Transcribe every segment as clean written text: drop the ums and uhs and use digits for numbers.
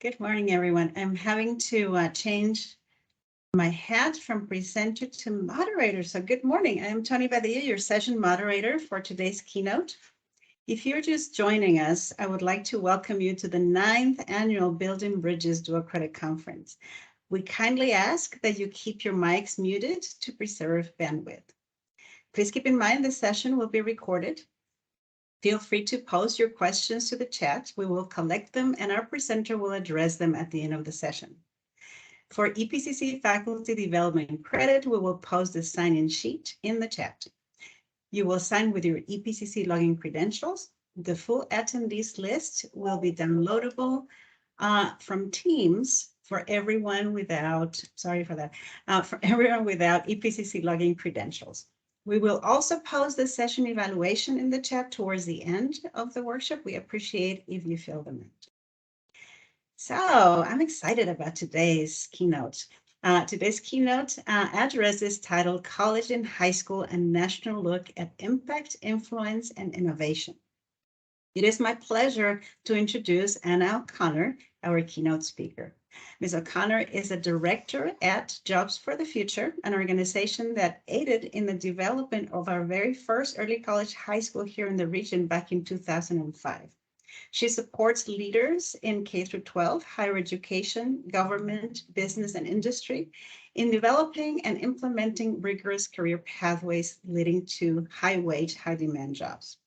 Good morning, everyone. I'm having to change my hat from presenter to moderator. So good morning. I am Tony Badilla, your session moderator for today's keynote. If you're just joining us, I would like to welcome you to the 9th annual Building Bridges Dual Credit Conference. We kindly ask that you keep your mics muted to preserve bandwidth. Please keep in mind this session will be recorded. Feel free to post your questions to the chat. We will collect them and our presenter will address them at the end of the session. For EPCC Faculty Development Credit, we will post the sign-in sheet in the chat. You will sign with your EPCC login credentials. The full attendees list will be downloadable from Teams for everyone without, for everyone without EPCC login credentials. We will also post the session evaluation in the chat towards the end of the workshop. We appreciate if you fill them out. So I'm excited about today's keynote. Today's keynote address is titled College and High School, a National Look at Impact, Influence, and Innovation. It is my pleasure to introduce Anna O'Connor, our keynote speaker. Ms. O'Connor is a director at Jobs for the Future, an organization that aided in the development of our very first early college high school here in the region back in 2005. She supports leaders in K-12, higher education, government, business, and industry in developing and implementing rigorous career pathways leading to high-wage, high-demand jobs.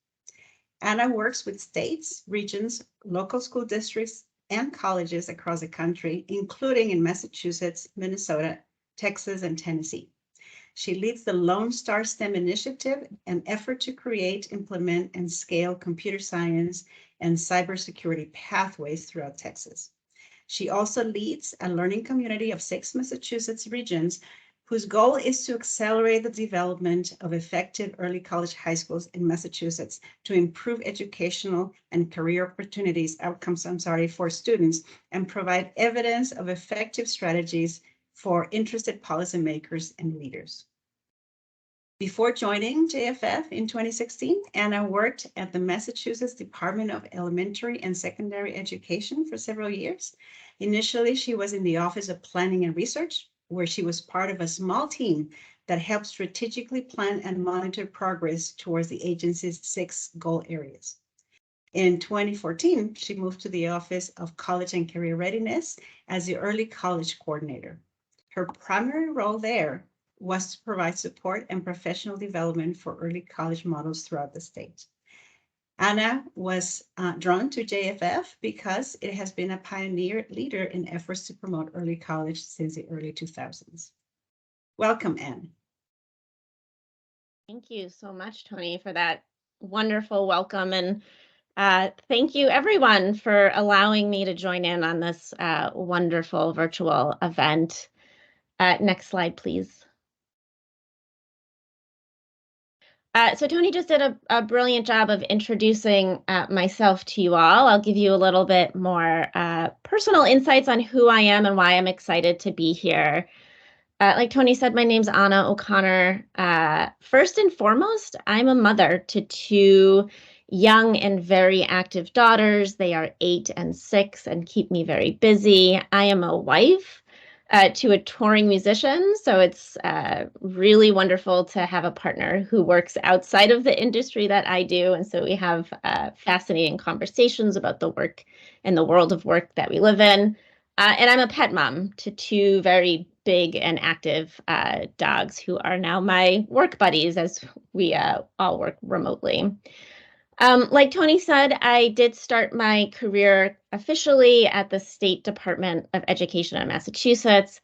Anna works with states, regions, local school districts, and colleges across the country, including in Massachusetts, Minnesota, Texas, and Tennessee. She leads the Lone Star STEM Initiative, an effort to create, implement, and scale computer science and cybersecurity pathways throughout Texas. She also leads a learning community of 6 Massachusetts regions whose goal is to accelerate the development of effective early college high schools in Massachusetts to improve educational and career outcomes for students and provide evidence of effective strategies for interested policymakers and leaders. Before joining JFF in 2016, Anna worked at the Massachusetts Department of Elementary and Secondary Education for several years. Initially, she was in the Office of Planning and Research, where she was part of a small team that helped strategically plan and monitor progress towards the agency's 6 goal areas. In 2014, she moved to the Office of College and Career Readiness as the Early College Coordinator. Her primary role there was to provide support and professional development for early college models throughout the state. Anna was drawn to JFF because it has been a pioneer leader in efforts to promote early college since the early 2000s. Welcome, Anne. Thank you so much, Tony, for that wonderful welcome. And thank you, everyone, for allowing me to join in on this wonderful virtual event. Next slide, please. So Tony just did a brilliant job of introducing myself to you all. I'll give you a little bit more personal insights on who I am and why I'm excited to be here. Like Tony said, my name's Anna O'Connor. First and foremost, I'm a mother to 2 young and very active daughters. They are 8 and 6 and keep me very busy. I am a wife to a touring musician, so it's really wonderful to have a partner who works outside of the industry that I do, and so we have fascinating conversations about the work and the world of work that we live in. And I'm a pet mom to 2 very big and active dogs who are now my work buddies as we all work remotely. Like Tony said, I did start my career officially at the State Department of Education in Massachusetts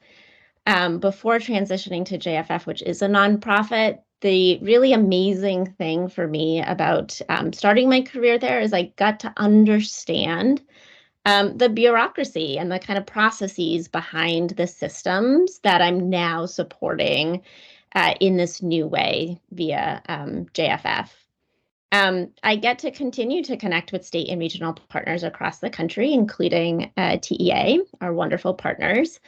before transitioning to JFF, which is a nonprofit. The really amazing thing for me about starting my career there is I got to understand the bureaucracy and the kind of processes behind the systems that I'm now supporting in this new way via JFF. I get to continue to connect with state and regional partners across the country, including TEA, our wonderful partners,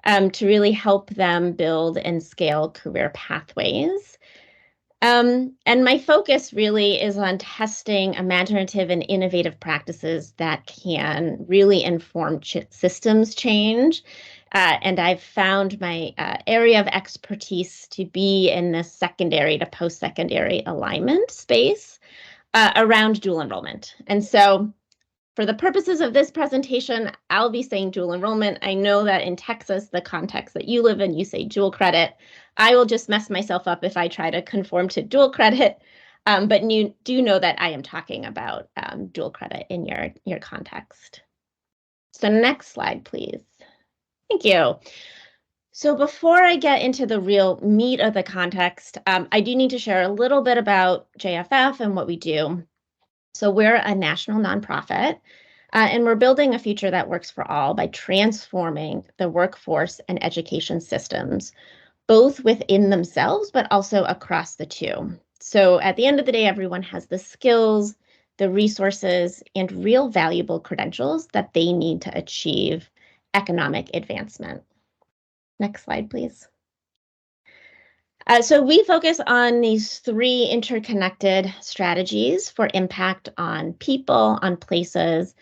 to really help them build and scale career pathways. And my focus really is on testing imaginative and innovative practices that can really inform systems change. And I've found my area of expertise to be in the secondary to post-secondary alignment space around dual enrollment. And so for the purposes of this presentation, I'll be saying dual enrollment. I know that in Texas, the context that you live in, you say dual credit. I will just mess myself up if I try to conform to dual credit, but you do know that I am talking about dual credit in your context. So next slide, please. Thank you. So before I get into the real meat of the context, I do need to share a little bit about JFF and what we do. So we're a national nonprofit, and we're building a future that works for all by transforming the workforce and education systems, both within themselves, but also across the two. So at the end of the day, everyone has the skills, the resources, and real valuable credentials that they need to achieve economic advancement. Next slide, please. So we focus on these three interconnected strategies for impact on people, on places,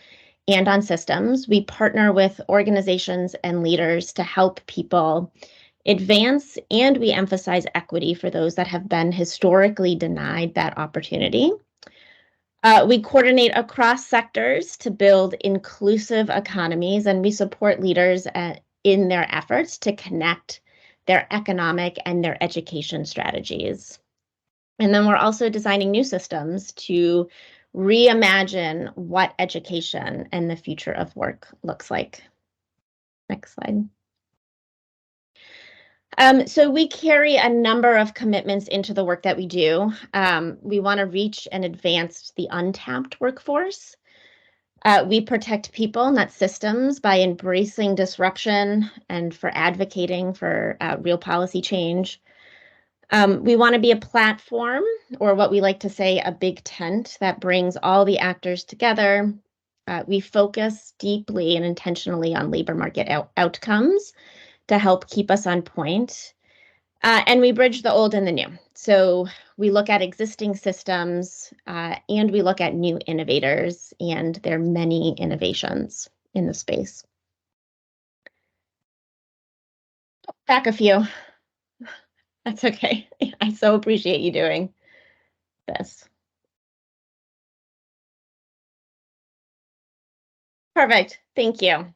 and on systems. We partner with organizations and leaders to help people advance, and we emphasize equity for those that have been historically denied that opportunity. We coordinate across sectors to build inclusive economies, and we support leaders in their efforts to connect their economic and their education strategies. And then we're also designing new systems to reimagine what education and the future of work looks like. Next slide. So we carry a number of commitments into the work that we do. We want to reach and advance the untapped workforce. We protect people, not systems, by embracing disruption and for advocating for real policy change. We want to be a platform, or what we like to say, a big tent that brings all the actors together. We focus deeply and intentionally on labor market outcomes to help keep us on point. And we bridge the old and the new. So we look at existing systems and we look at new innovators, and there are many innovations in the space. Back a few. That's okay. I so appreciate you doing this. Perfect. Thank you.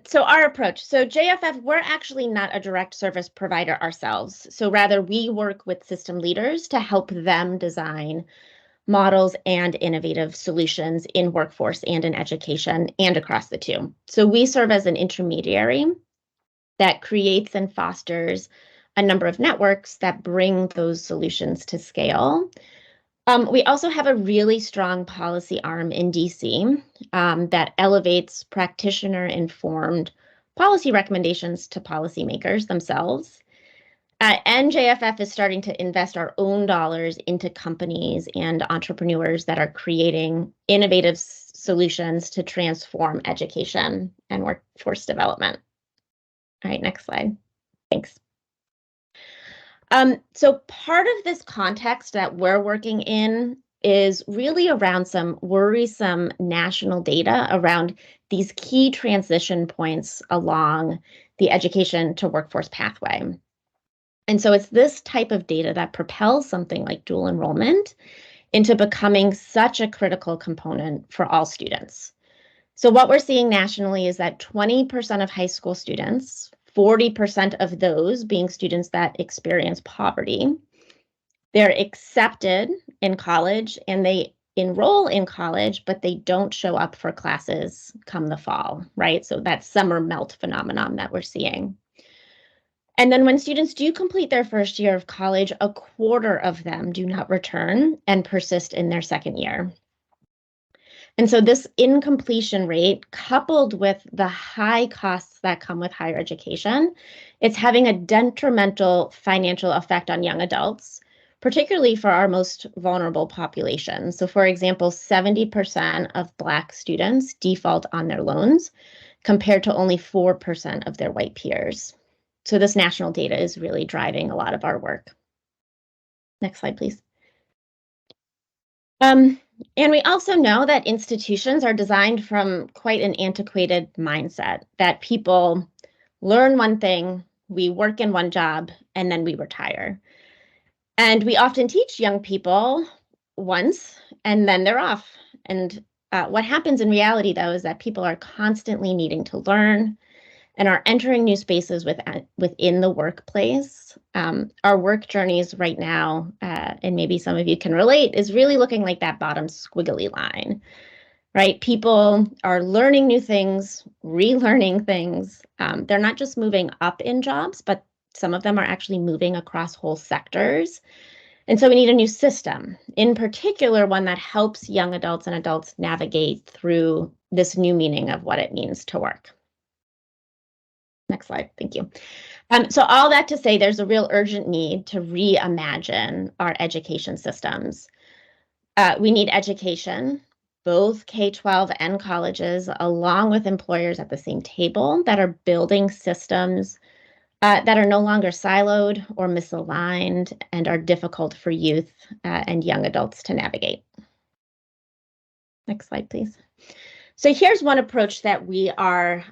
So our approach. So JFF, we're actually not a direct service provider ourselves. So rather, we work with system leaders to help them design models and innovative solutions in workforce and in education and across the two. So we serve as an intermediary that creates and fosters a number of networks that bring those solutions to scale. We also have a really strong policy arm in DC that elevates practitioner-informed policy recommendations to policymakers themselves. And JFF is starting to invest our own dollars into companies and entrepreneurs that are creating innovative solutions to transform education and workforce development. All right, next slide. Thanks. So part of this context that we're working in is really around some worrisome national data around these key transition points along the education to workforce pathway. And so it's this type of data that propels something like dual enrollment into becoming such a critical component for all students. So what we're seeing nationally is that 20% of high school students, 40% of those being students that experience poverty, they're accepted in college and they enroll in college, but they don't show up for classes come the fall, right? So that summer melt phenomenon that we're seeing. And then when students do complete their first year of college, a quarter of them do not return and persist in their second year. And so this incompletion rate, coupled with the high costs that come with higher education, it's having a detrimental financial effect on young adults, particularly for our most vulnerable population. So for example, 70% of Black students default on their loans, compared to only 4% of their white peers. So this national data is really driving a lot of our work. Next slide, please. And we also know that institutions are designed from quite an antiquated mindset, that people learn one thing, we work in one job, and then we retire. And we often teach young people once, and then they're off. And what happens in reality, though, is that people are constantly needing to learn and are entering new spaces within the workplace. Our work journeys right now, and maybe some of you can relate, is really looking like that bottom squiggly line, right? People are learning new things, relearning things. They're not just moving up in jobs, but some of them are actually moving across whole sectors. And so we need a new system, in particular, one that helps young adults and adults navigate through this new meaning of what it means to work. Next slide, thank you. So all that to say, there's a real urgent need to reimagine our education systems. We need education, both K-12 and colleges, along with employers at the same table that are building systems that are no longer siloed or misaligned and are difficult for youth and young adults to navigate. Next slide, please. So here's one approach that we are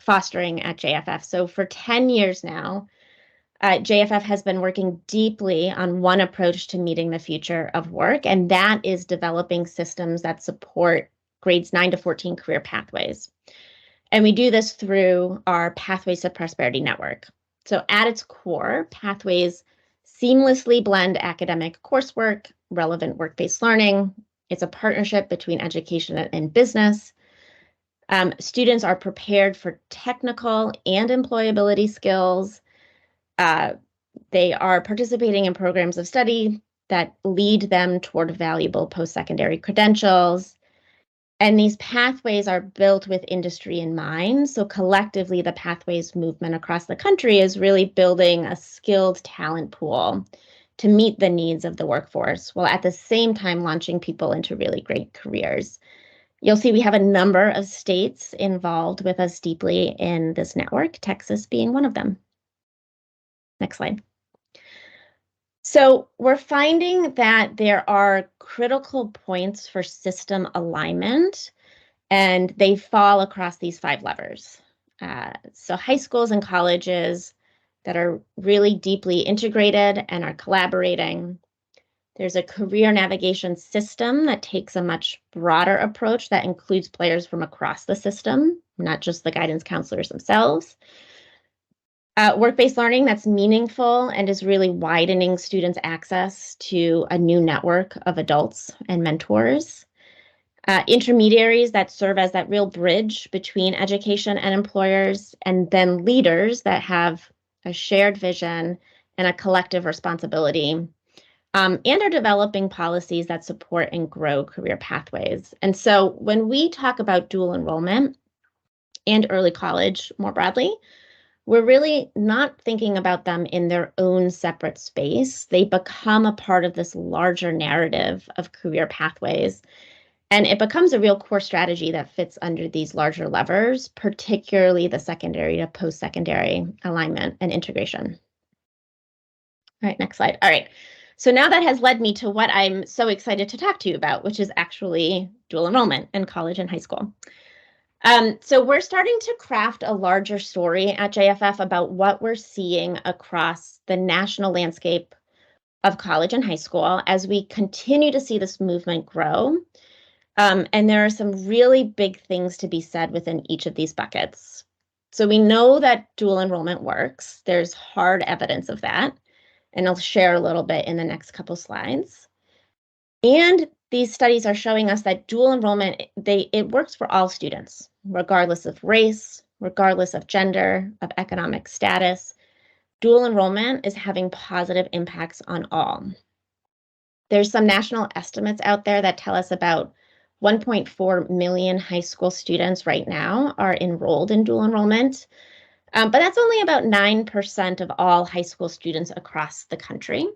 fostering at JFF. So for 10 years now, JFF has been working deeply on one approach to meeting the future of work, and that is developing systems that support grades 9 to 14 career pathways. And we do this through our Pathways to Prosperity network. So at its core, Pathways seamlessly blend academic coursework, relevant work-based learning. It's a partnership between education and business. Students are prepared for technical and employability skills. They are participating in programs of study that lead them toward valuable post-secondary credentials. And these pathways are built with industry in mind. So collectively, the Pathways movement across the country is really building a skilled talent pool to meet the needs of the workforce, while at the same time launching people into really great careers. You'll see we have a number of states involved with us deeply in this network, Texas being one of them. Next slide. So we're finding that there are critical points for system alignment, and they fall across these 5 levers. So high schools and colleges that are really deeply integrated and are collaborating. There's a career navigation system that takes a much broader approach that includes players from across the system, not just the guidance counselors themselves. Work-based learning that's meaningful and is really widening students' access to a new network of adults and mentors. Intermediaries that serve as that real bridge between education and employers, and then leaders that have a shared vision and a collective responsibility, and are developing policies that support and grow career pathways. And so when we talk about dual enrollment and early college more broadly, we're really not thinking about them in their own separate space. They become a part of this larger narrative of career pathways. And it becomes a real core strategy that fits under these larger levers, particularly the secondary to post-secondary alignment and integration. All right, next slide. All right. So now that has led me to what I'm so excited to talk to you about, which is actually dual enrollment in college and high school. So we're starting to craft a larger story at JFF about what we're seeing across the national landscape of college and high school as we continue to see this movement grow. And there are some really big things to be said within each of these buckets. So we know that dual enrollment works. There's hard evidence of that. And I'll share a little bit in the next couple slides. And these studies are showing us that dual enrollment, it works for all students, regardless of race, regardless of gender, of economic status. Dual enrollment is having positive impacts on all. There's some national estimates out there that tell us about 1.4 million high school students right now are enrolled in dual enrollment, but that's only about 9% of all high school students across the country.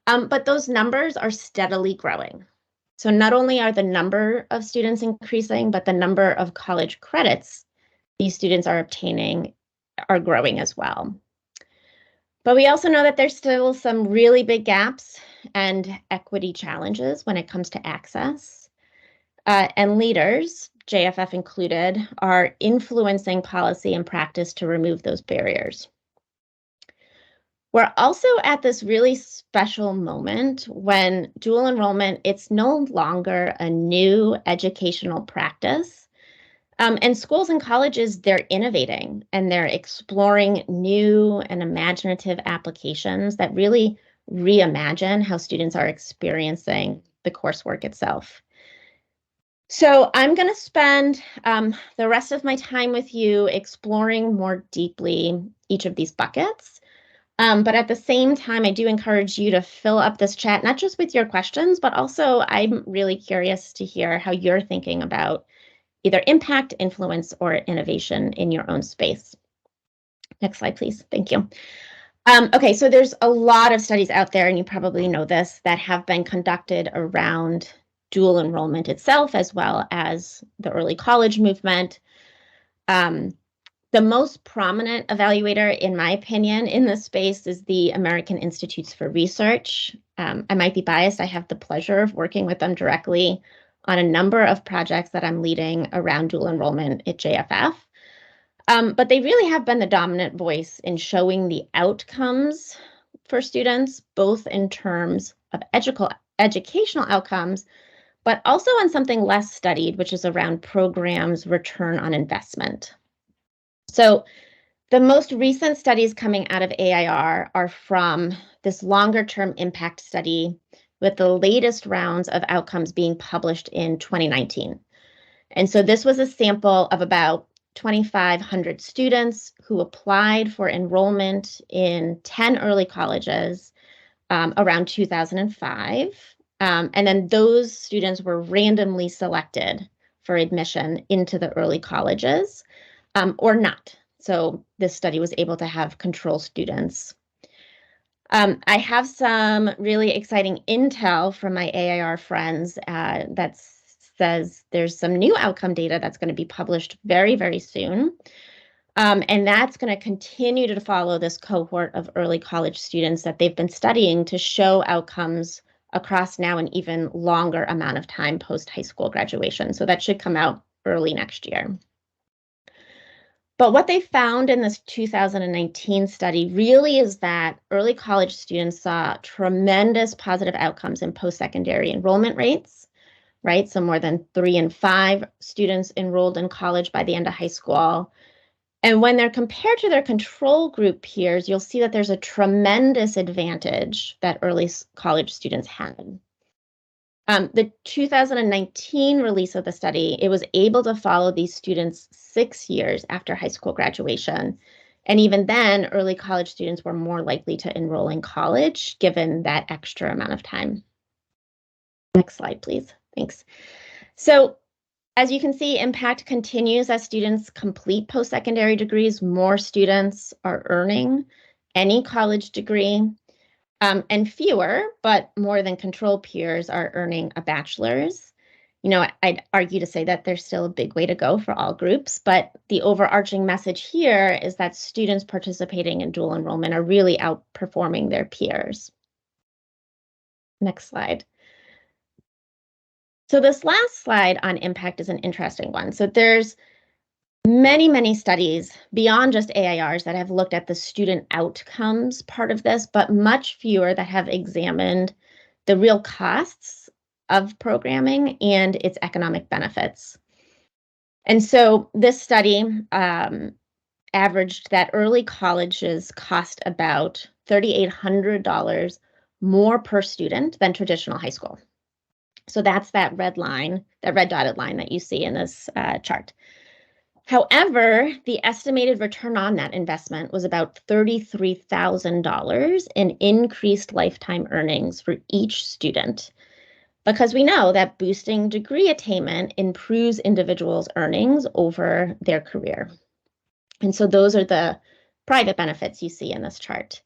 But those numbers are steadily growing. So not only are the number of students increasing, but the number of college credits these students are obtaining are growing as well. But we also know that there's still some really big gaps and equity challenges when it comes to access. And leaders, JFF included, are influencing policy and practice to remove those barriers. We're also at this really special moment when dual enrollment, it's no longer a new educational practice. And schools and colleges, they're innovating and they're exploring new and imaginative applications that really reimagine how students are experiencing the coursework itself. So I'm going to spend the rest of my time with you exploring more deeply each of these buckets. But at the same time, I do encourage you to fill up this chat, not just with your questions, but also I'm really curious to hear how you're thinking about either impact, influence, or innovation in your own space. Next slide, please. Thank you. Okay, so there's a lot of studies out there, and you probably know this, that have been conducted around dual enrollment itself, as well as the early college movement. The most prominent evaluator, in my opinion, in this space is the American Institutes for Research. I might be biased. I have the pleasure of working with them directly on a number of projects that I'm leading around dual enrollment at JFF. But they really have been the dominant voice in showing the outcomes for students, both in terms of educational outcomes, but also on something less studied, which is around programs' return on investment. So the most recent studies coming out of AIR are from this longer-term impact study with the latest rounds of outcomes being published in 2019. And so this was a sample of about 2,500 students who applied for enrollment in 10 early colleges around 2005. And then those students were randomly selected for admission into the early colleges or not. So this study was able to have control students. I have some really exciting intel from my AIR friends that says there's some new outcome data that's going to be published very, very soon. And that's going to continue to follow this cohort of early college students that they've been studying to show outcomes across now an even longer amount of time post high school graduation. So that should come out early next year. But what they found in this 2019 study really is that early college students saw tremendous positive outcomes in post-secondary enrollment rates, right? So more than 3 in 5 students enrolled in college by the end of high school. And when they're compared to their control group peers, you'll see that there's a tremendous advantage that early college students had. The 2019 release of the study, it was able to follow these students 6 years after high school graduation. And even then, early college students were more likely to enroll in college, given that extra amount of time. Next slide, please. Thanks. So as you can see, impact continues as students complete post-secondary degrees. More students are earning any college degree. And fewer, but more than control peers are earning a bachelor's. You know, I'd argue to say that there's still a big way to go for all groups, but the overarching message here is that students participating in dual enrollment are really outperforming their peers. Next slide. So this last slide on impact is an interesting one. So there's many studies beyond just AIRs that have looked at the student outcomes part of this, but much fewer that have examined the real costs of programming and its economic benefits. And so this study averaged that early colleges cost about $3,800 more per student than traditional high school. So that's that red line, that red dotted line that you see in this chart. However, the estimated return on that investment was about $33,000 in increased lifetime earnings for each student, because we know that boosting degree attainment improves individuals' earnings over their career. And so those are the private benefits you see in this chart.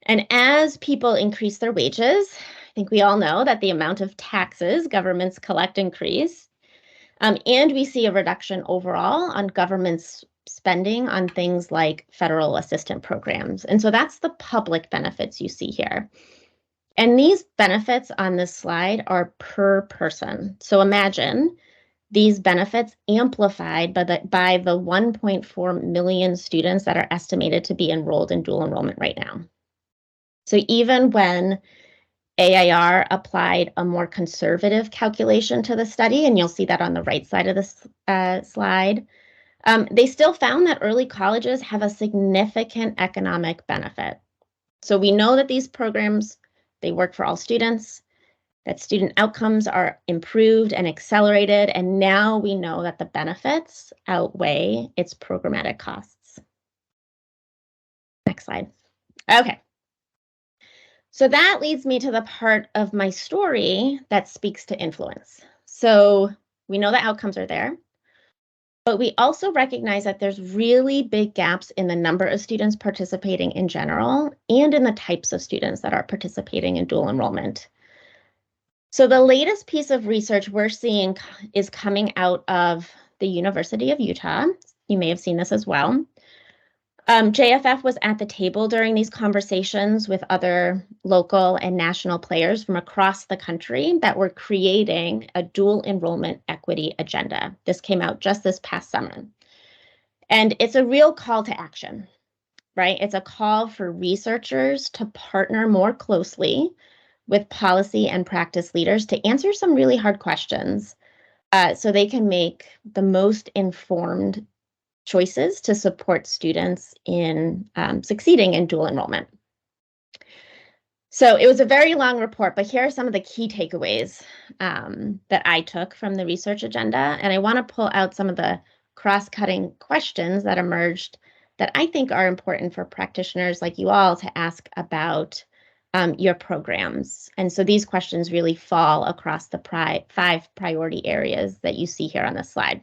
And as people increase their wages, I think we all know that the amount of taxes governments collect increase. And we see a reduction overall on government's spending on things like federal assistance programs. And so that's the public benefits you see here. And these benefits on this slide are per person. So imagine these benefits amplified by the 1.4 million students that are estimated to be enrolled in dual enrollment right now. So even when AIR applied a more conservative calculation to the study, and you'll see that on the right side of this slide, they still found that early colleges have a significant economic benefit. So we know that these programs, they work for all students, that student outcomes are improved and accelerated, and now we know that the benefits outweigh its programmatic costs. Next slide. Okay. So that leads me to the part of my story that speaks to influence. So we know the outcomes are there, but we also recognize that there's really big gaps in the number of students participating in general and in the types of students that are participating in dual enrollment. So the latest piece of research we're seeing is coming out of the University of Utah. You may have seen this as well. JFF was at the table during these conversations with other local and national players from across the country that were creating a dual enrollment equity agenda. This came out just this past summer. And it's a real call to action, right? It's a call for researchers to partner more closely with policy and practice leaders to answer some really hard questions so they can make the most informed choices to support students in succeeding in dual enrollment. So it was a very long report, but here are some of the key takeaways that I took from the research agenda. And I want to pull out some of the cross-cutting questions that emerged that I think are important for practitioners like you all to ask about your programs. And so these questions really fall across the 5 priority areas that you see here on this slide.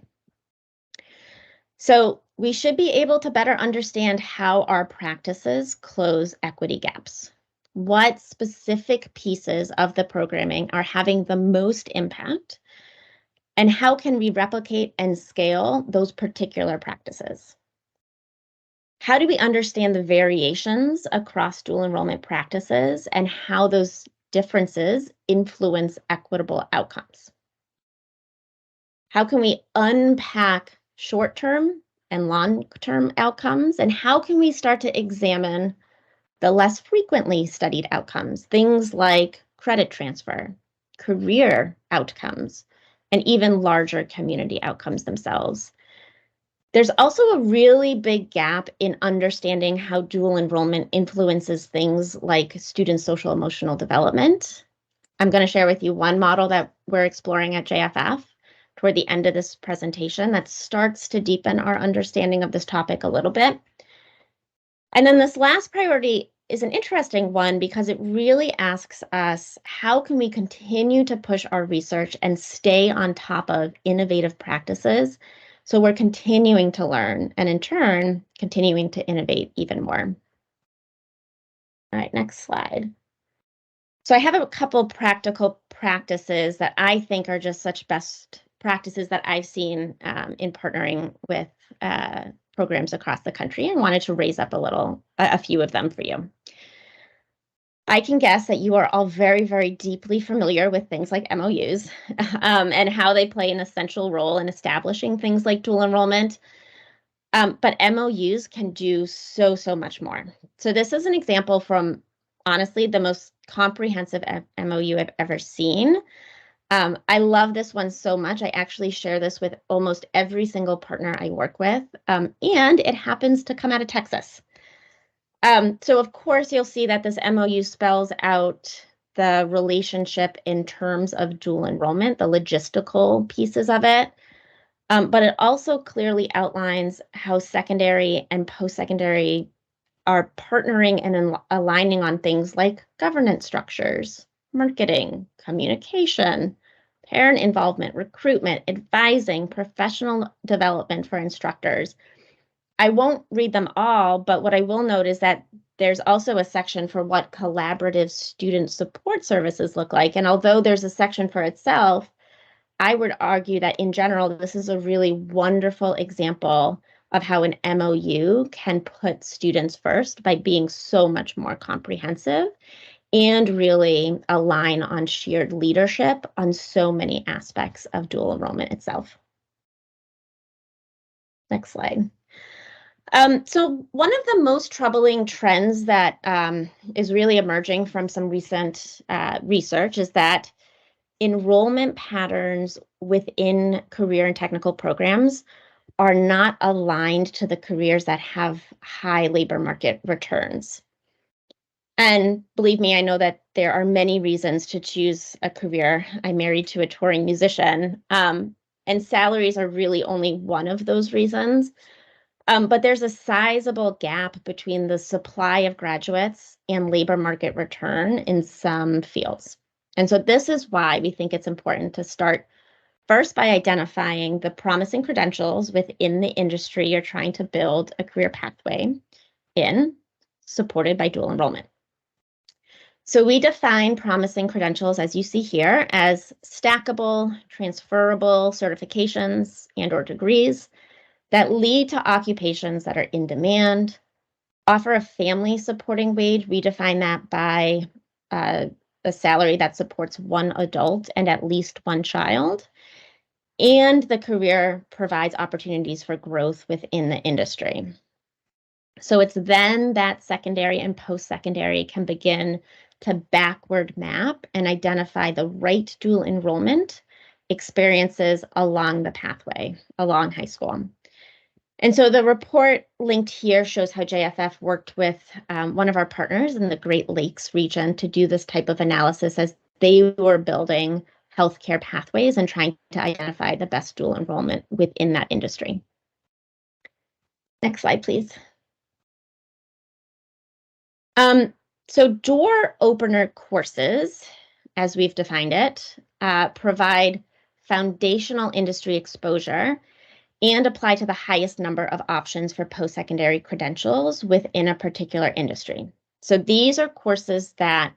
So we should be able to better understand how our practices close equity gaps. What specific pieces of the programming are having the most impact? And how can we replicate and scale those particular practices? How do we understand the variations across dual enrollment practices and how those differences influence equitable outcomes? How can we unpack short-term and long-term outcomes? And how can we start to examine the less frequently studied outcomes, things like credit transfer, career outcomes, and even larger community outcomes themselves? There's also a really big gap in understanding how dual enrollment influences things like student social emotional development. I'm going to share with you one model that we're exploring at JFF toward the end of this presentation that starts to deepen our understanding of this topic a little bit. And then this last priority is an interesting one because it really asks us, how can we continue to push our research and stay on top of innovative practices so we're continuing to learn and in turn, continuing to innovate even more. All right, next slide. So I have a couple practical practices that I think are just such best practices that I've seen in partnering with programs across the country and wanted to raise up a few of them for you. I can guess that you are all very, very deeply familiar with things like MOUs and how they play an essential role in establishing things like dual enrollment. But MOUs can do so much more. So this is an example from, honestly, the most comprehensive MOU I've ever seen. I love this one so much. I actually share this with almost every single partner I work with, and it happens to come out of Texas. So of course, you'll see that this MOU spells out the relationship in terms of dual enrollment, the logistical pieces of it, but it also clearly outlines how secondary and post-secondary are partnering and aligning on things like governance structures, marketing, communication, parent involvement, recruitment, advising, professional development for instructors. I won't read them all, but what I will note is that there's also a section for what collaborative student support services look like. And although there's a section for itself, I would argue that in general, this is a really wonderful example of how an MOU can put students first by being so much more comprehensive and really align on shared leadership on so many aspects of dual enrollment itself. Next slide. So one of the most troubling trends that is really emerging from some recent research is that enrollment patterns within career and technical programs are not aligned to the careers that have high labor market returns. And believe me, I know that there are many reasons to choose a career. I'm married to a touring musician, and salaries are really only one of those reasons. But there's a sizable gap between the supply of graduates and labor market return in some fields. And so this is why we think it's important to start first by identifying the promising credentials within the industry you're trying to build a career pathway in, supported by dual enrollment. So we define promising credentials, as you see here, as stackable, transferable certifications and/or degrees that lead to occupations that are in demand, offer a family supporting wage. We define that by a salary that supports one adult and at least one child. And the career provides opportunities for growth within the industry. So it's then that secondary and post-secondary can begin to backward map and identify the right dual enrollment experiences along the pathway, along high school. And so the report linked here shows how JFF worked with one of our partners in the Great Lakes region to do this type of analysis as they were building healthcare pathways and trying to identify the best dual enrollment within that industry. Next slide, please. So door opener courses, as we've defined it, provide foundational industry exposure and apply to the highest number of options for post-secondary credentials within a particular industry. So these are courses that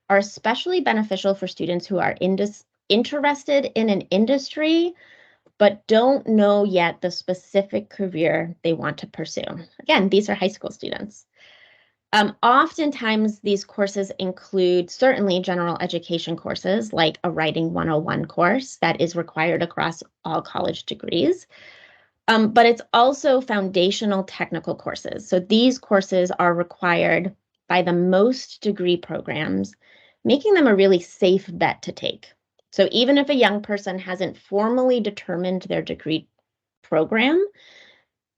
are especially beneficial for students who are interested in an industry, but don't know yet the specific career they want to pursue. Again, these are high school students. Oftentimes, these courses include certainly general education courses like a Writing 101 course that is required across all college degrees. But it's also foundational technical courses. So these courses are required by the most degree programs, making them a really safe bet to take. So even if a young person hasn't formally determined their degree program,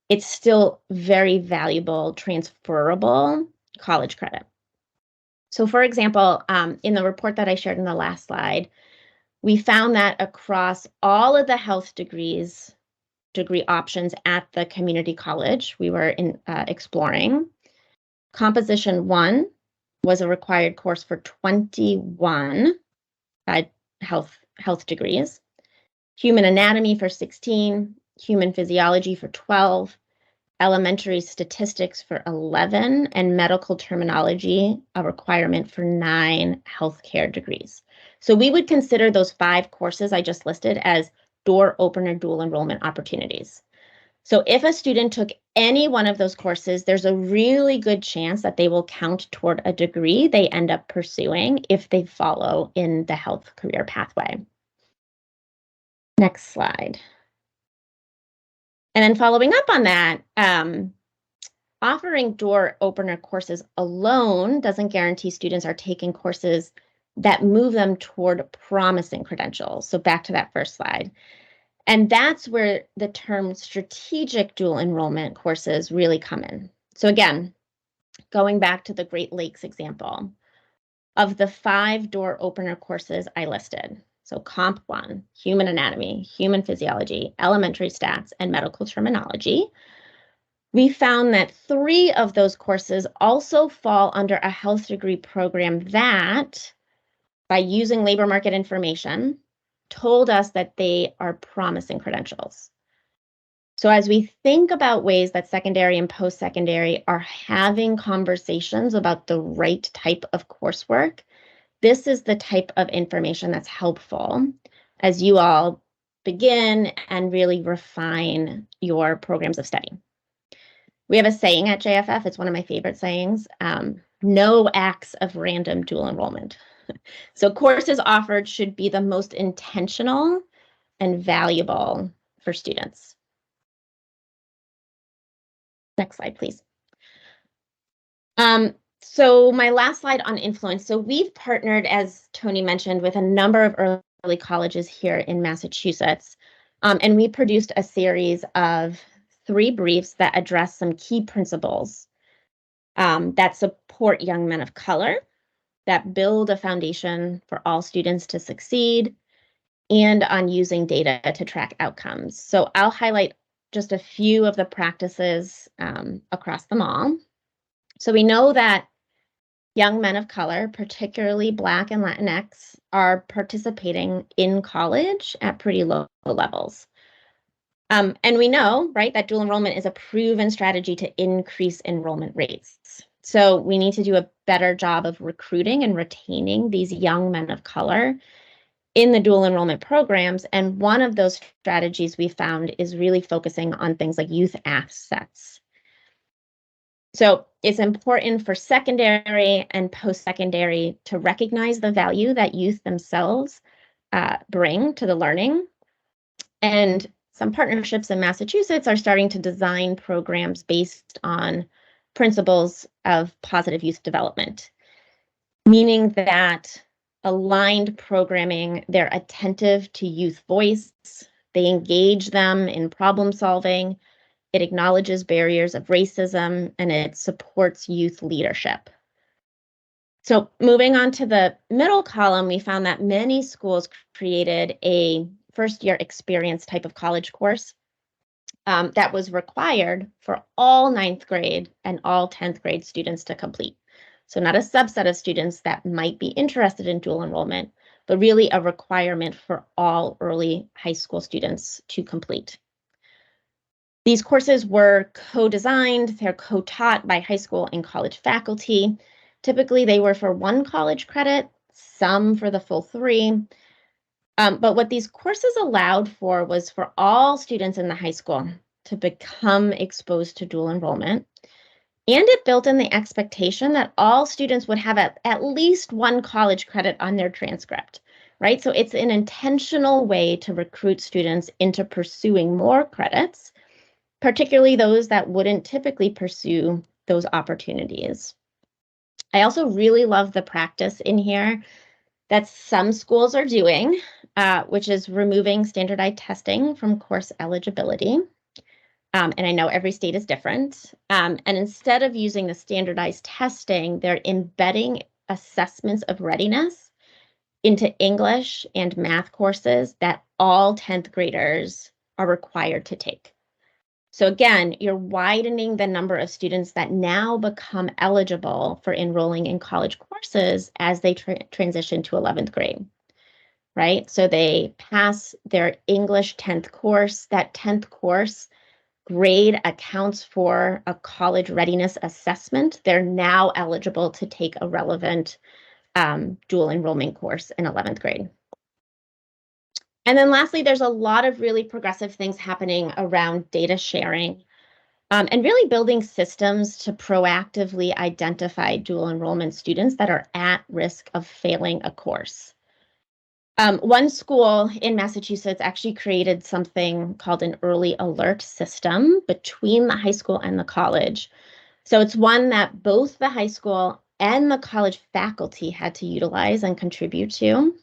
it's still very valuable, transferable college credit. So for example, in the report that I shared in the last slide, we found that across all of the health degree options at the community college we were exploring, Composition 1 was a required course for 21 health degrees, Human Anatomy for 16, Human Physiology for 12, Elementary Statistics for 11, and Medical Terminology, a requirement for 9 healthcare degrees. So we would consider those 5 courses I just listed as door opener dual enrollment opportunities. So if a student took any one of those courses, there's a really good chance that they will count toward a degree they end up pursuing if they follow in the health career pathway. Next slide. And then following up on that, offering door opener courses alone doesn't guarantee students are taking courses that move them toward promising credentials. So back to that first slide. And that's where the term strategic dual enrollment courses really come in. So again, going back to the Great Lakes example, of the 5 door opener courses I listed, so Comp 1, Human Anatomy, Human Physiology, Elementary Stats, and Medical Terminology, we found that 3 of those courses also fall under a health degree program that, by using labor market information, told us that they are promising credentials. So as we think about ways that secondary and post-secondary are having conversations about the right type of coursework, this is the type of information that's helpful as you all begin and really refine your programs of study. We have a saying at JFF, it's one of my favorite sayings, no acts of random dual enrollment. So courses offered should be the most intentional and valuable for students. Next slide, please. So my last slide on influence. So we've partnered, as Tony mentioned, with a number of early colleges here in Massachusetts. And we produced a series of 3 briefs that address some key principles that support young men of color, that build a foundation for all students to succeed, and on using data to track outcomes. So I'll highlight just a few of the practices across them all. So we know that young men of color, particularly Black and Latinx, are participating in college at pretty low levels. And we know, right, that dual enrollment is a proven strategy to increase enrollment rates. So we need to do a better job of recruiting and retaining these young men of color in the dual enrollment programs. And one of those strategies we found is really focusing on things like youth assets. So it's important for secondary and post-secondary to recognize the value that youth themselves bring to the learning. And some partnerships in Massachusetts are starting to design programs based on principles of positive youth development, meaning that aligned programming, they're attentive to youth voice, they engage them in problem solving, it acknowledges barriers of racism, and it supports youth leadership. So moving on to the middle column, we found that many schools created a first-year experience type of college course that was required for all 9th grade and all 10th grade students to complete. So not a subset of students that might be interested in dual enrollment, but really a requirement for all early high school students to complete. These courses were co-designed, they're co-taught by high school and college faculty. Typically, they were for 1 college credit, some for the full 3. But what these courses allowed for was for all students in the high school to become exposed to dual enrollment. And it built in the expectation that all students would have at least 1 college credit on their transcript, right? So it's an intentional way to recruit students into pursuing more credits, particularly those that wouldn't typically pursue those opportunities. I also really love the practice in here that some schools are doing, which is removing standardized testing from course eligibility. And I know every state is different. And instead of using the standardized testing, they're embedding assessments of readiness into English and math courses that all 10th graders are required to take. So again, you're widening the number of students that now become eligible for enrolling in college courses as they transition to 11th grade, right? So they pass their English 10th course. That 10th course grade accounts for a college readiness assessment. They're now eligible to take a relevant dual enrollment course in 11th grade. And then lastly, there's a lot of really progressive things happening around data sharing and really building systems to proactively identify dual enrollment students that are at risk of failing a course. One school in Massachusetts actually created something called an early alert system between the high school and the college. So it's one that both the high school and the college faculty had to utilize and contribute to.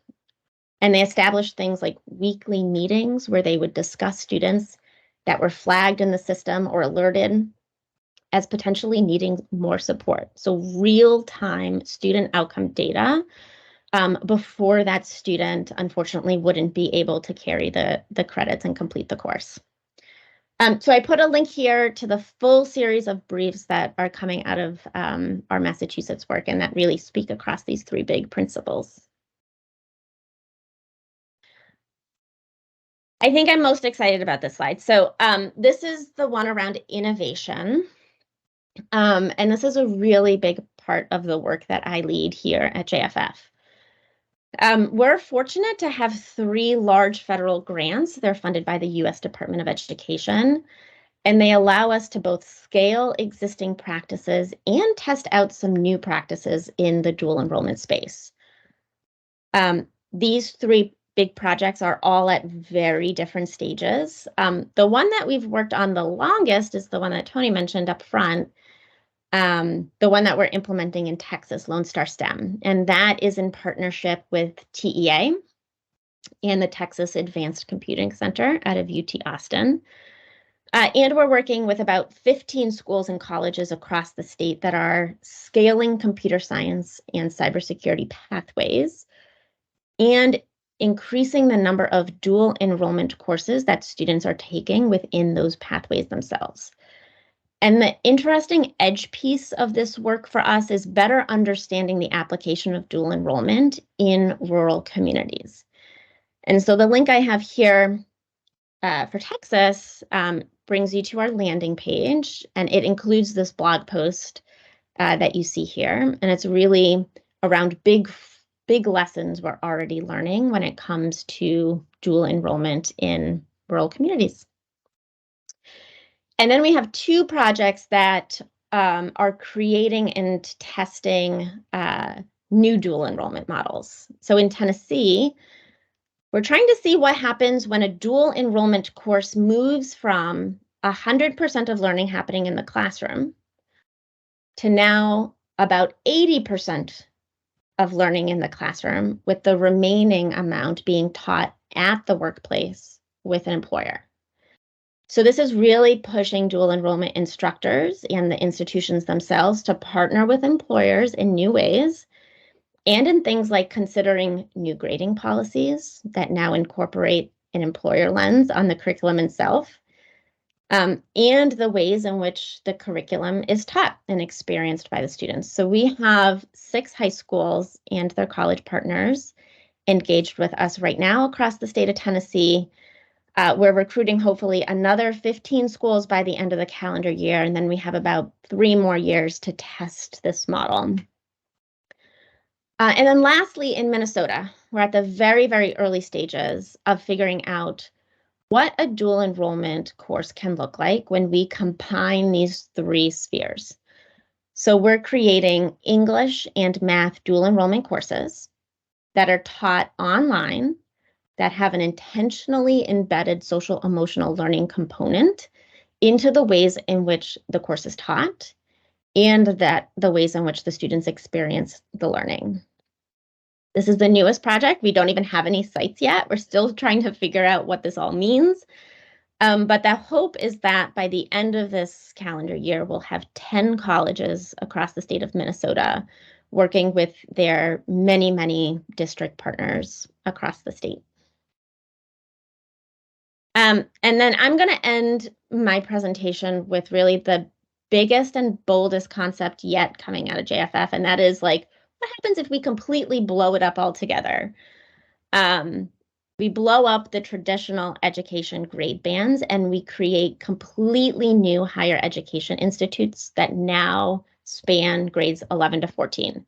And they established things like weekly meetings where they would discuss students that were flagged in the system or alerted as potentially needing more support. So real-time student outcome data before that student, unfortunately, wouldn't be able to carry the credits and complete the course. So I put a link here to the full series of briefs that are coming out of our Massachusetts work and that really speak across these 3 big principles. I think I'm most excited about this slide. So this is the one around innovation. And this is a really big part of the work that I lead here at JFF. We're fortunate to have 3 large federal grants. They're funded by the U.S. Department of Education. And they allow us to both scale existing practices and test out some new practices in the dual enrollment space. These three big projects are all at very different stages. The one that we've worked on the longest is the one that Tony mentioned up front, the one that we're implementing in Texas, Lone Star STEM. And that is in partnership with TEA and the Texas Advanced Computing Center out of UT Austin. And we're working with about 15 schools and colleges across the state that are scaling computer science and cybersecurity pathways and increasing the number of dual enrollment courses that students are taking within those pathways themselves. And the interesting edge piece of this work for us is better understanding the application of dual enrollment in rural communities. And so the link I have here for Texas brings you to our landing page, and it includes this blog post that you see here. And it's really around big lessons we're already learning when it comes to dual enrollment in rural communities. And then we have two projects that are creating and testing new dual enrollment models. So in Tennessee, we're trying to see what happens when a dual enrollment course moves from 100% of learning happening in the classroom to now about 80% of learning in the classroom, with the remaining amount being taught at the workplace with an employer. So this is really pushing dual enrollment instructors and the institutions themselves to partner with employers in new ways, and in things like considering new grading policies that now incorporate an employer lens on the curriculum itself, and the ways in which the curriculum is taught and experienced by the students. So we have 6 high schools and their college partners engaged with us right now across the state of Tennessee. We're recruiting hopefully another 15 schools by the end of the calendar year, and then we have about 3 more years to test this model. And then lastly, in Minnesota, we're at the very, very early stages of figuring out what a dual enrollment course can look like when we combine these 3 spheres. So we're creating English and math dual enrollment courses that are taught online, that have an intentionally embedded social emotional learning component into the ways in which the course is taught, and that the ways in which the students experience the learning. This is the newest project. We don't even have any sites yet. We're still trying to figure out what this all means. But the hope is that by the end of this calendar year, we'll have 10 colleges across the state of Minnesota working with their many, many district partners across the state. And then I'm going to end my presentation with really the biggest and boldest concept yet coming out of JFF, and that is like, what happens if we completely blow it up altogether? We blow up the traditional education grade bands and we create completely new higher education institutes that now span grades 11 to 14.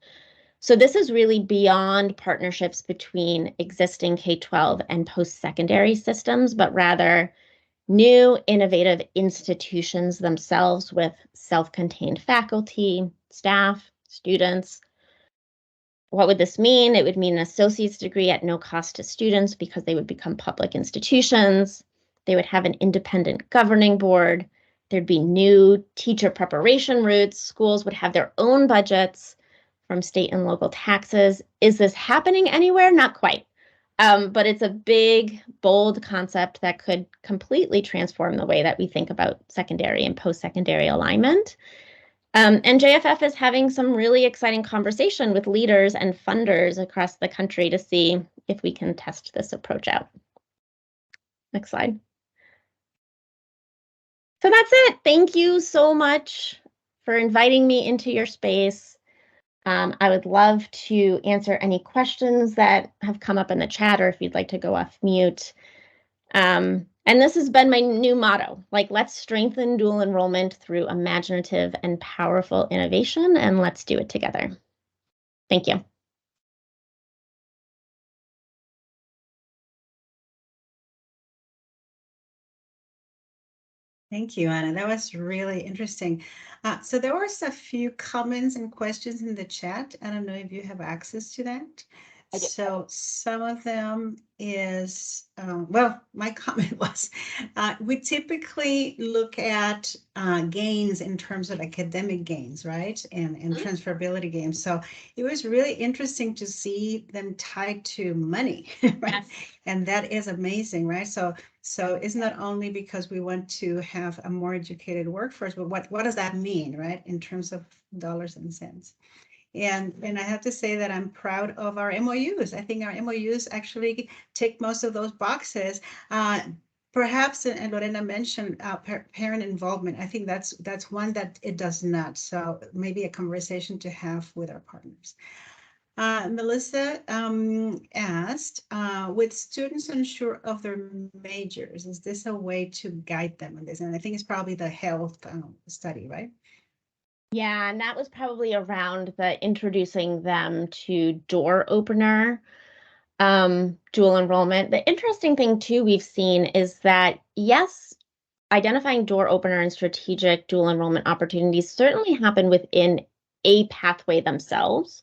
So this is really beyond partnerships between existing K-12 and post-secondary systems, but rather new innovative institutions themselves with self-contained faculty, staff, students. What would this mean? It would mean an associate's degree at no cost to students because they would become public institutions. They would have an independent governing board. There'd be new teacher preparation routes. Schools would have their own budgets from state and local taxes. Is this happening anywhere? Not quite. But it's a big, bold concept that could completely transform the way that we think about secondary and post-secondary alignment. And JFF is having some really exciting conversation with leaders and funders across the country to see if we can test this approach out. Next slide. So that's it. Thank you so much for inviting me into your space. I would love to answer any questions that have come up in the chat, or if you'd like to go off mute. And this has been my new motto, like, let's strengthen dual enrollment through imaginative and powerful innovation, and let's do it together. Thank you. Thank you, Anna. That was really interesting. So there was a few comments and questions in the chat. I don't know if you have access to that. I do. So some of them is, well, my comment was, we typically look at gains in terms of academic gains, right? And transferability gains. So it was really interesting to see them tied to money, right? Yes. And that is amazing, right? So it's not only because we want to have a more educated workforce, but what does that mean, right? In terms of dollars and cents. And I have to say that I'm proud of our MOUs. I think our MOUs actually tick most of those boxes. Perhaps, and Lorena mentioned parent involvement. I think that's one that it does not. So maybe a conversation to have with our partners. Melissa asked, with students unsure of their majors, is this a way to guide them in this? And I think it's probably the health study, right? Yeah, and that was probably around the introducing them to door opener dual enrollment. The interesting thing too we've seen is that yes, identifying door opener and strategic dual enrollment opportunities certainly happen within a pathway themselves,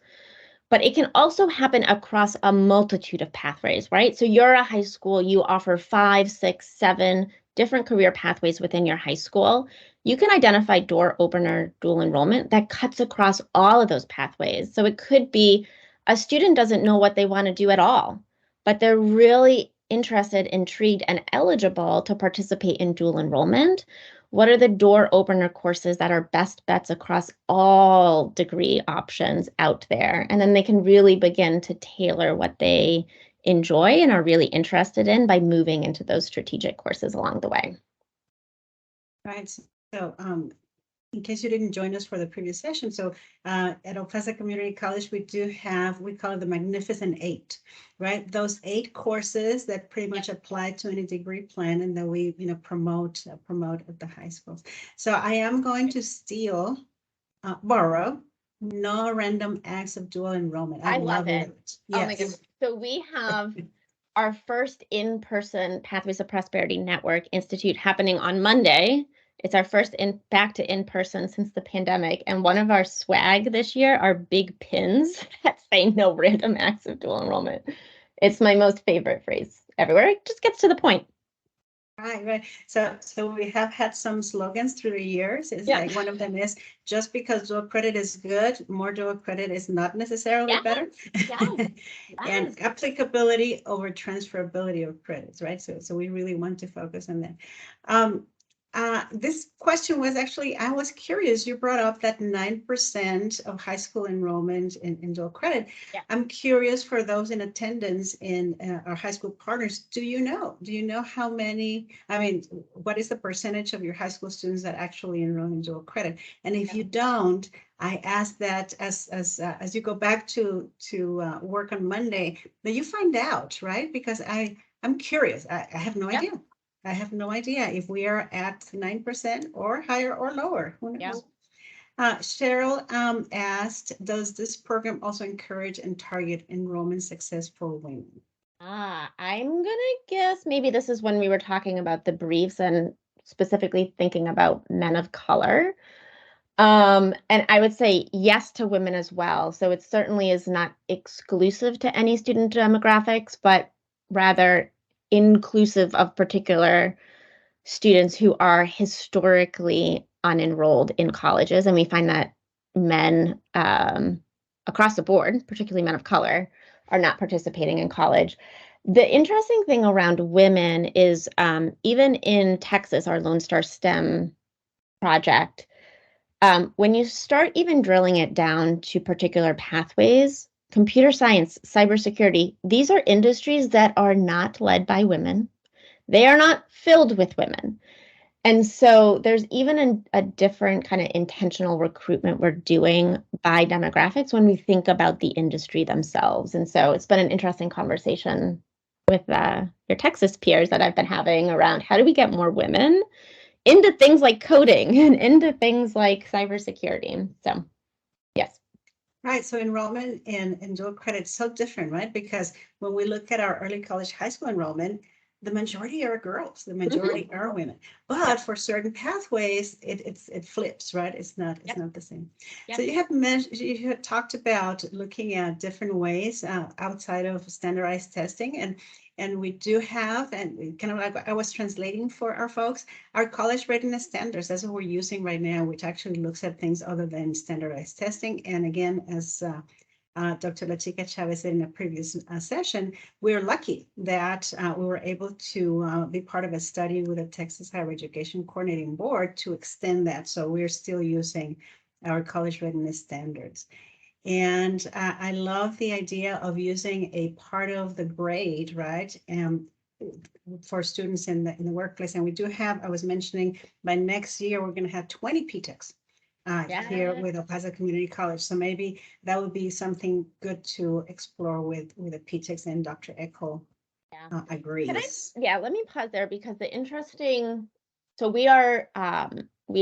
but it can also happen across a multitude of pathways, right? So you're a high school, you offer 5, 6, 7 different career pathways within your high school. You can identify door opener dual enrollment that cuts across all of those pathways. So it could be a student doesn't know what they want to do at all, but they're really interested, intrigued, and eligible to participate in dual enrollment. What are the door opener courses that are best bets across all degree options out there? And then they can really begin to tailor what they enjoy and are really interested in by moving into those strategic courses along the way. Right. So in case you didn't join us for the previous session, so at Opesa Community College, we do have, we call it the Magnificent Eight, right? Those 8 courses that pretty much apply to any degree plan and that we, promote at the high schools. So I am going to borrow no random acts of dual enrollment. I love it. Yes. Oh my goodness. So we have our first in-person Pathways of Prosperity Network Institute happening on Monday. It's our first back to in-person since the pandemic. And one of our swag this year are big pins that say no random acts of dual enrollment. It's my most favorite phrase everywhere. It just gets to the point. Right. So we have had some slogans through the years. It's like one of them is just because dual credit is good, more dual credit is not necessarily better. And applicability over transferability of credits, right? So we really want to focus on that. This question was actually, I was curious, you brought up that 9% of high school enrollment in dual credit. Yeah. I'm curious for those in attendance in our high school partners, do you know how many, what is the percentage of your high school students that actually enroll in dual credit? And if you don't, I ask that as you go back to work on Monday, that you find out, right? Because I'm curious, I have no idea. I have no idea if we are at 9% or higher or lower. Who knows? Cheryl asked, does this program also encourage and target enrollment success for women? I'm gonna guess maybe this is when we were talking about the briefs and specifically thinking about men of color. And I would say yes to women as well. So it certainly is not exclusive to any student demographics, but rather inclusive of particular students who are historically unenrolled in colleges. And we find that men across the board, particularly men of color, are not participating in college. The interesting thing around women is even in Texas, our Lone Star STEM project, when you start even drilling it down to particular pathways, computer science, cybersecurity, these are industries that are not led by women. They are not filled with women. And so there's even a different kind of intentional recruitment we're doing by demographics when we think about the industry themselves. And so it's been an interesting conversation with your Texas peers that I've been having around how do we get more women into things like coding and into things like cybersecurity. So, yes. Right. So enrollment in dual credit is so different, right? Because when we look at our early college high school enrollment, the majority are girls, the majority are women. But for certain pathways, it flips, right? It's not the same. Yep. So you had talked about looking at different ways outside of standardized testing, and we do have, and kind of like I was translating for our folks, our college readiness standards. That's what we're using right now, which actually looks at things other than standardized testing. And again, as Dr. La Chica Chavez said in a previous session, we're lucky that we were able to be part of a study with the Texas Higher Education Coordinating Board to extend that. So we're still using our college readiness standards. And I love the idea of using a part of the grade, right? For students in the workplace. And we do have, I was mentioning, by next year, we're going to have 20 PTECs here with El Paso Community College. So maybe that would be something good to explore with the PTECs, and Dr. Echo agrees. Let me pause there, because so we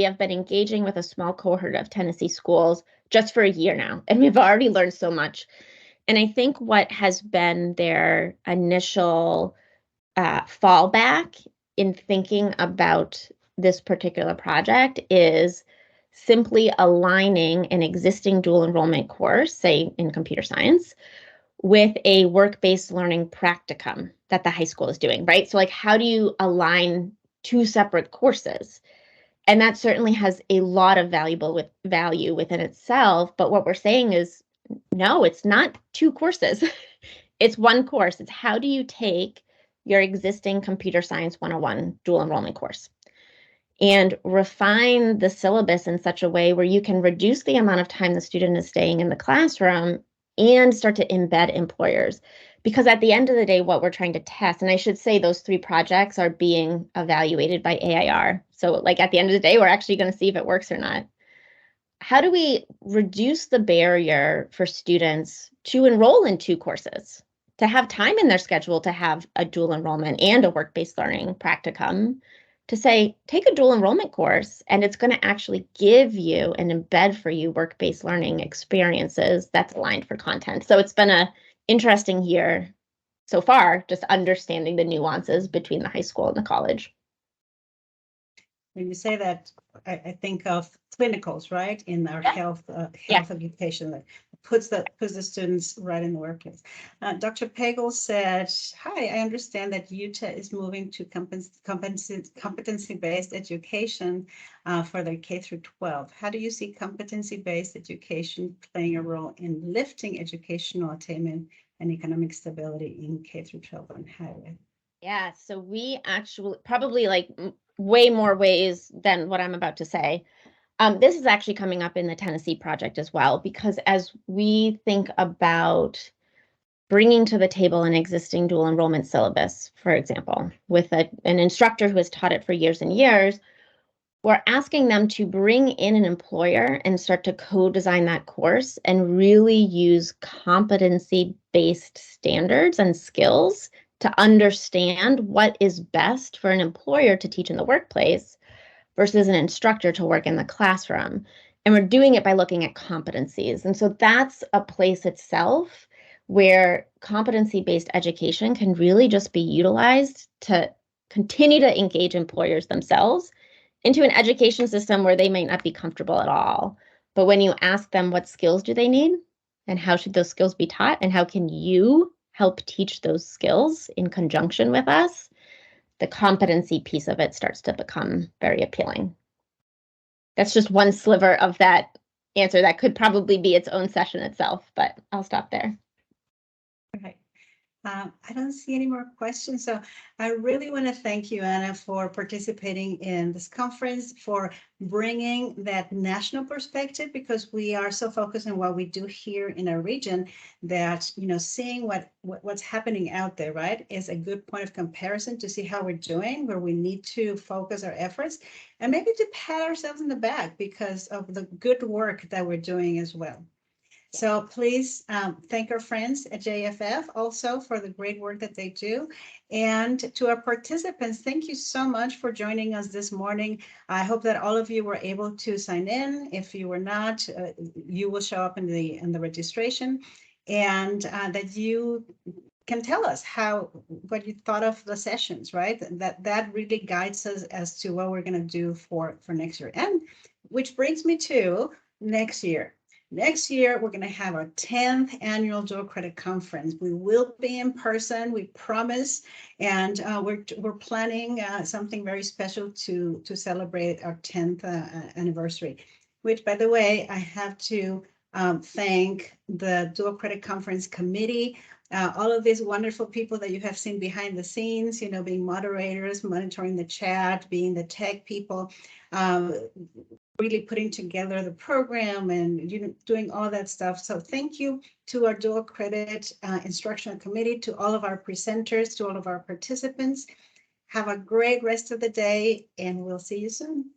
have been engaging with a small cohort of Tennessee schools just for a year now, and we've already learned so much. And I think what has been their initial fallback in thinking about this particular project is simply aligning an existing dual enrollment course, say in computer science, with a work-based learning practicum that the high school is doing, right? So like, how do you align two separate courses? And that certainly has a lot of value within itself. But what we're saying is, no, it's not two courses. It's one course. It's how do you take your existing Computer Science 101 dual enrollment course and refine the syllabus in such a way where you can reduce the amount of time the student is staying in the classroom and start to embed employers. Because at the end of the day, what we're trying to test, and I should say those 3 projects are being evaluated by AIR. So like at the end of the day, we're actually going to see if it works or not. How do we reduce the barrier for students to enroll in 2 courses, to have time in their schedule to have a dual enrollment and a work-based learning practicum, to say, take a dual enrollment course, and it's going to actually give you and embed for you work-based learning experiences that's aligned for content. So it's been a interesting year so far, just understanding the nuances between the high school and the college. When you say that, I think of clinicals, right? In our health education, that puts the students right in the workplace. Dr. Pagel said, "Hi, I understand that Utah is moving to competency-based education for their K through 12. How do you see competency-based education playing a role in lifting educational attainment and economic stability in K through 12 and higher ed?" Yeah, so we actually probably like way more ways than what I'm about to say. This is actually coming up in the Tennessee project as well, because as we think about bringing to the table an existing dual enrollment syllabus, for example, with an instructor who has taught it for years and years, we're asking them to bring in an employer and start to co-design that course and really use competency-based standards and skills to understand what is best for an employer to teach in the workplace versus an instructor to work in the classroom. And we're doing it by looking at competencies. And so that's a place itself where competency-based education can really just be utilized to continue to engage employers themselves into an education system where they might not be comfortable at all. But when you ask them what skills do they need and how should those skills be taught and how can you help teach those skills in conjunction with us, the competency piece of it starts to become very appealing. That's just one sliver of that answer. That could probably be its own session itself, but I'll stop there. Okay. I don't see any more questions. So I really want to thank you, Anna, for participating in this conference, for bringing that national perspective, because we are so focused on what we do here in our region that, seeing what's happening out there, right, is a good point of comparison to see how we're doing, where we need to focus our efforts and maybe to pat ourselves in the back because of the good work that we're doing as well. So please thank our friends at JFF also for the great work that they do. And to our participants, thank you so much for joining us this morning. I hope that all of you were able to sign in. If you were not, you will show up in the registration, and that you can tell us what you thought of the sessions, right? That really guides us as to what we're going to do for next year. And which brings me to next year. Next year, we're going to have our 10th annual Dual Credit Conference. We will be in person, we promise, and we're planning something very special to celebrate our 10th anniversary, which, by the way, I have to thank the Dual Credit Conference Committee, all of these wonderful people that you have seen behind the scenes, being moderators, monitoring the chat, being the tech people, really putting together the program and doing all that stuff. So thank you to our Dual Credit Instructional Committee, to all of our presenters, to all of our participants. Have a great rest of the day, and we'll see you soon.